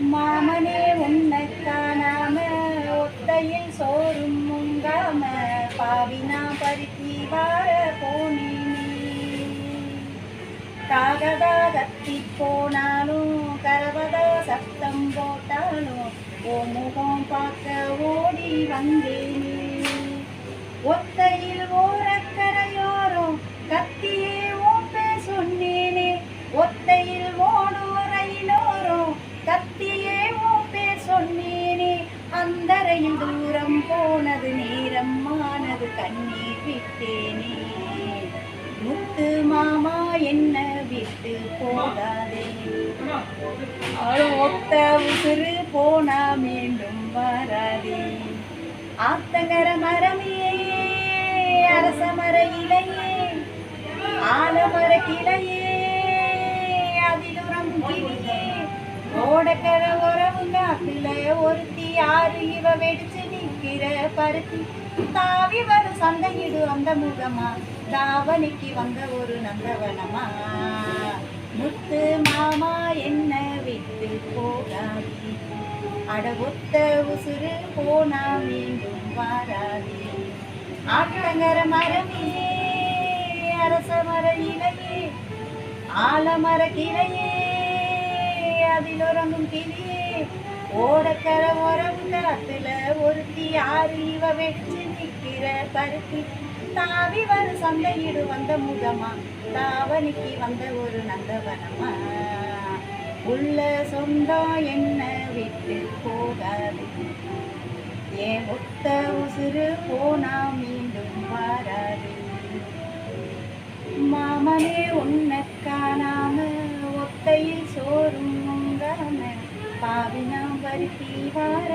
மாமனே உன்னை காணாம ஒத்தையில் சோறும் முங்காம பாவினா பருத்தி வார போனேனே. காகதா கத்தி போனாலும் கரவதா சத்தம் போட்டாலும் ஓ முகம் பார்க்க ஓடி வந்தேனே. ஒத்தையில் ஓரக்கரையோரம் கத்தியே ஓப்பே சொன்னேனே. ஒத்தையில் ஓடோரையிலோரம் கத்தியே ஓப்பே சொன்னேனே. அந்தரையில் தூரம் போனது நேரம் ஆனது கண்ணீர் விட்டேனே. முத்து மாமா என்ன விட்டு போகாதே. ஒத்த உசுறு போனா மீண்டும் வராதே. ஆத்தங்கர மரமே அரச மர இலையே ஆலமர கிளையே அதிலுறம் கிளியே ஓடக்கர உறவுங்க அதுல ஒருத்தி யாரு இவ வெடிச்சு நிற்கிற பருத்தி. தாவி வரும் சந்தையிடு அந்த முகமா தாவணிக்கு வந்த ஒரு நந்தவனமா. முத்து மாமா என்ன விட்டு போகாதே. அட ஒத்த உசுறு போனா மீண்டும் வாராதே. ஆட்டங்கர மரமே அரச மர இலையே ஆலமர கிளையே அதில் உறங்கும் கிளியே ஓடக்கர உறவு காத்துல ஒருத்தி யாரு இவ வெடிச்சு நிற்கிற பருத்தி. தாவி வரும் சந்தையிடு வந்த முகமா தாவணிக்கு வந்த ஒரு நந்தவனமா. உள்ள சொந்தம் என்ன விட்டு போகாது. ஏன் ஒத்த உசுறு போனா மீண்டும் வராது. மாமனே உன்னை காணாம ஒத்தையில் சோறும் உங்காம பாவினா பருத்தி வார